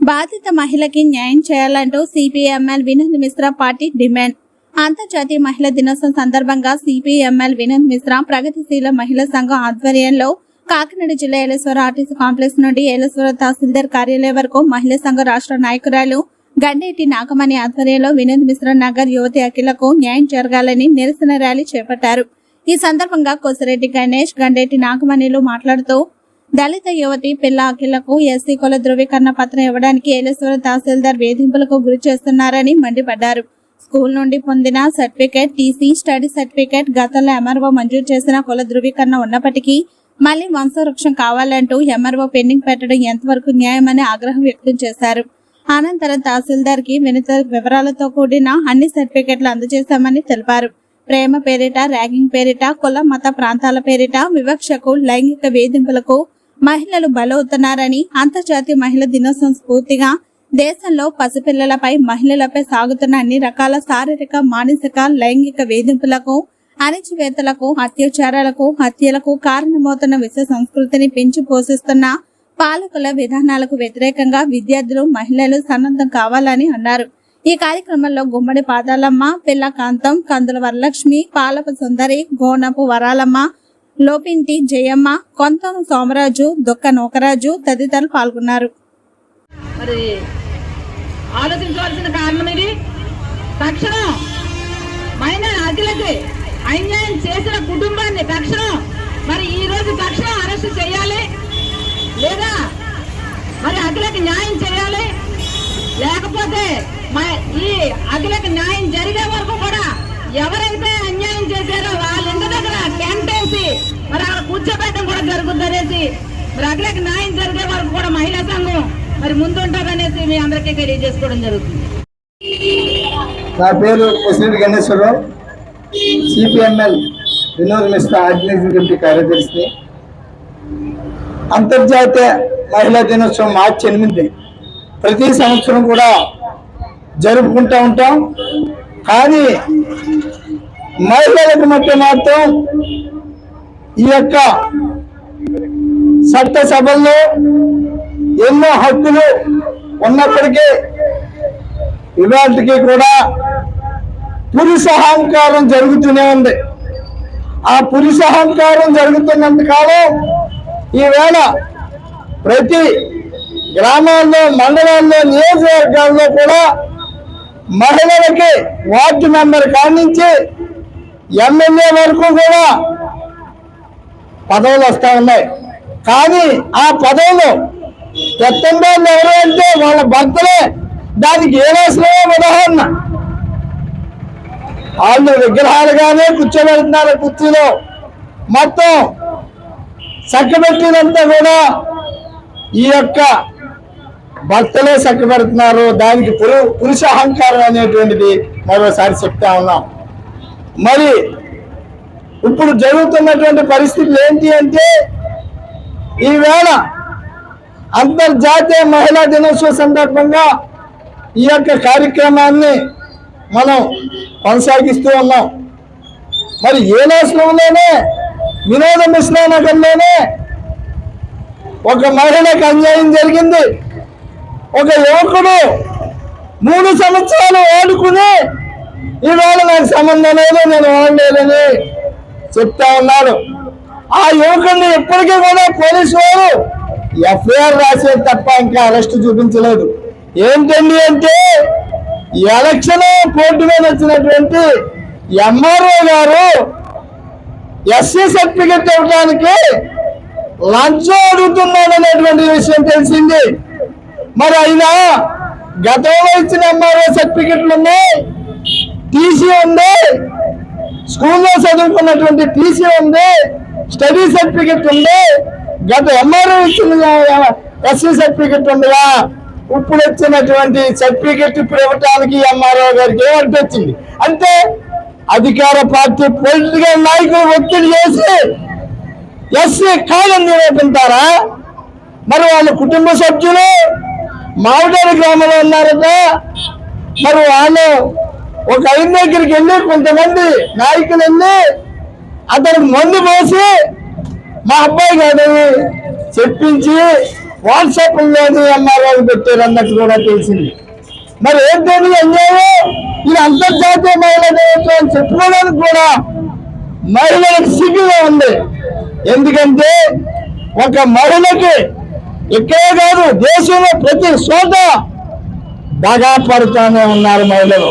బాధిత మహిళకి న్యాయం చేయాలంటూ CPML Vinod Mishra party demand. అంతర్జాతీయ మహిళా దినోత్సవం సందర్భంగా సిపిఎంఎల్ వినోద్ మిశ్రా ప్రగతిశీల మహిళా సంఘం ఆధ్వర్యంలో కాకినాడ జిల్లా ఏలేశ్వర ఆర్టీసీ కాంప్లెక్స్ నుండి ఏలేశ్వర తహసీల్దార్ కార్యాలయం వరకు మహిళా సంఘ రాష్ట్ర నాయకురాలు గండేటి నాగమణి ఆధ్వర్యంలో వినోద్ మిశ్రా నగర్ యువతి అఖిలకు న్యాయం జరగాలని నిరసన ర్యాలీ చేపట్టారు. ఈ సందర్భంగా కోసిరెడ్డి గణేష్, గండేటి నాగమణిలు మాట్లాడుతూ దళిత యువతి పిల్ల అఖిలకు ఎస్సీ కుల ధృవీకరణ పత్రం ఇవ్వడానికి ఏలేశ్వర తహసీల్దార్ వేధింపులకు గురి చేస్తున్నారని మండిపడ్డారు. స్కూల్ నుండి పొందిన సర్టిఫికేట్, టీసీ, స్టడీ సర్టిఫికేట్ గతంలో ఎంఆర్ఓ మంజూరు చేసిన కుల ధృవీకరణ ఉన్నప్పటికీ మళ్లీ వంశవృక్షం కావాలంటూ ఎంఆర్ఓ పెండింగ్ పెట్టడం ఎంతవరకు న్యాయమని ఆగ్రహం వ్యక్తం చేశారు. అనంతరం తహసీల్దార్ కి వివరాలతో కూడిన అన్ని సర్టిఫికేట్లు అందజేశామని తెలిపారు. ప్రేమ పేరిట, ర్యాగింగ్ పేరిట, కుల మత ప్రాంతాల పేరిట వివక్షకు, లైంగిక వేధింపులకు మహిళలు బలవుతున్నారని, అంతర్జాతీయ మహిళా దినోత్సవం స్ఫూర్తిగా దేశంలో పసిపిల్లలపై, మహిళలపై సాగుతున్న అన్ని రకాల శారీరక, మానసిక, లైంగిక వేధింపులకు, అణచివేతలకు, అత్యాచారాలకు, హత్యలకు కారణమవుతున్న విశ్వ సంస్కృతిని పెంచి పోషిస్తున్న పాలకుల విధానాలకు వ్యతిరేకంగా విద్యార్థులు, మహిళలు సన్నద్ధం కావాలని అన్నారు. ఈ కార్యక్రమంలో గుమ్మడి పాదాలమ్మ, పిల్ల కాంతం, కందుల వరలక్ష్మి, పాలప సుందరి, గోనపు వరాలమ్మ, లోపింటి జయమ్మ, కొంతం సోమరాజు, దుక్క నోకరాజు తదితరులు పాల్గొన్నారు. మరి ఆలోచించవలసిన కారణం ఇది. తక్షణం మైనర్ అఖిలకి అన్యాయం చేసిన కుటుంబాన్ని తక్షణం మరి ఈ రోజు తక్షణం అరెస్ట్ చేయాలి, లేదా మరి అఖిలకి న్యాయం చేయాలి. లేకపోతే ఈ అఖిలకి న్యాయం జరిగే వరకు కూడా ఎవరైతే అన్యాయం చేశారో వాళ్ళ ఇంటి దగ్గర టెంట్ వేసి మరి అక్కడ కూర్చోబెట్టడం కూడా జరుగుతుంది అనేసి, మరి అఖిలకి న్యాయం జరిగే వరకు కూడా మహిళా సంఘం మరి ముందుంటారనేసి మీ అందరికీ తెలియజేసుకోవడం జరుగుతుంది. నా పేరు కోసిరెడ్డి గణేశ్వరరావు, సిపిఎంఎల్ వినోద్ మిశ్రా ఆర్గనైజింగ్ కమిటీ కార్యదర్శిని. అంతర్జాతీయ మహిళా దినోత్సవం మార్చి 8 ప్రతి సంవత్సరం కూడా జరుపుకుంటూ ఉంటాం. కానీ మహిళలకు మధ్య మాత్రం ఈ యొక్క చట్టసభల్లో ఎన్నో హక్కులు ఉన్నప్పటికీ ఇవాటికి కూడా పురుషాహంకారం జరుగుతూనే ఉంది. ఆ పురుషాహంకారం జరుగుతున్నంత కాలం ఈవేళ ప్రతి గ్రామాల్లో, మండలాల్లో, నియోజకవర్గాల్లో కూడా మహిళలకి వార్డు మెంబర్ కానించి ఎమ్మెల్యే వరకు కూడా పదవులు వస్తూ ఉన్నాయి. కానీ ఆ పదవులు పెత్తందారులు ఎవరు అంటే వాళ్ళ భర్తలే దానికి ఏలేసలే ఉదాహరణ. వాళ్ళు విగ్రహాలుగానే కూర్చోబెడుతున్నారు కుర్చీలో. మొత్తం చక్కబెట్టినంతా కూడా ఈ యొక్క భర్తలే చక్కబెడుతున్నారు. దానికి పురుష అహంకారం అనేటువంటిది మరోసారి చెప్తా ఉన్నాం. మరి ఇప్పుడు జరుగుతున్నటువంటి పరిస్థితులు ఏంటి అంటే, ఈవేళ అంతర్జాతీయ మహిళా దినోత్సవ సందర్భంగా ఈ యొక్క కార్యక్రమాన్ని మనం కొనసాగిస్తూ ఉన్నాం. మరి ఏలేశ్వరంలోనే వినోద మిశ్రా నగర్లోనే ఒక మహిళకు అన్యాయం జరిగింది. ఒక యువకుడు 3 సంవత్సరాలు వాడుకుని ఈవేళ నాకు సంబంధం లేదు, నేను వాడలేదని చెప్తా ఉన్నాడు. ఆ యువకుడిని ఇప్పటికీ కూడా పోలీసు వారు ఎఫ్ఐఆర్ రాసేది తప్ప ఇంకా అరెస్ట్ చూపించలేదు. ఏంటండి అంటే, ఎలక్షన్ కోర్టు మీద వచ్చినటువంటి ఎంఆర్ఓ గారు ఎస్సీ సర్టిఫికెట్ ఇవ్వడానికి లంచం అడుగుతున్నాడు అనేటువంటి విషయం తెలిసింది. మరి అయినా గతంలో ఇచ్చిన ఎంఆర్ఓ సర్టిఫికెట్లు ఉన్నాయి, టీసీ ఉంది, స్కూల్లో చదువుకున్నటువంటి టీసీ ఉంది, స్టడీ సర్టిఫికెట్ ఉంది, గత ఎంఆర్ఓ ఇచ్చిన ఎస్సీ సర్టిఫికెట్ ఉందిగా. ఇప్పుడు వచ్చినటువంటి సర్టిఫికెట్ ఇప్పుడు ఇవ్వటానికి ఎంఆర్ఓ గారికి ఏమనిపించింది అంటే, అధికార పార్టీ పొలిటికల్ నాయకులు ఒత్తిడి చేసి ఎస్సీ కాలం నిరూపించారా? మరి వాళ్ళ కుటుంబ సభ్యులు మామిడారి గ్రామంలో ఉన్నారట, మరి వాళ్ళు ఒక ఆయన దగ్గరికి వెళ్ళి కొంతమంది నాయకులు వెళ్ళి అతనికి మందు పోసి మా అబ్బాయి కాదని చెప్పించి వాట్సాప్ లోని ఎంఆర్ఓలు పెట్టారు అన్నట్టు కూడా తెలిసింది. మరి ఏంటని అన్యాయం? ఇది అంతర్జాతీయ మహిళా దినోత్సవం అని చెప్పుకోవడానికి కూడా మహిళలకు సిగ్గుగా ఉంది. ఎందుకంటే ఒక మహిళకి ఇక్కడే కాదు దేశంలో ప్రతి చోట దగా పడుతూనే ఉన్నారు మహిళలు.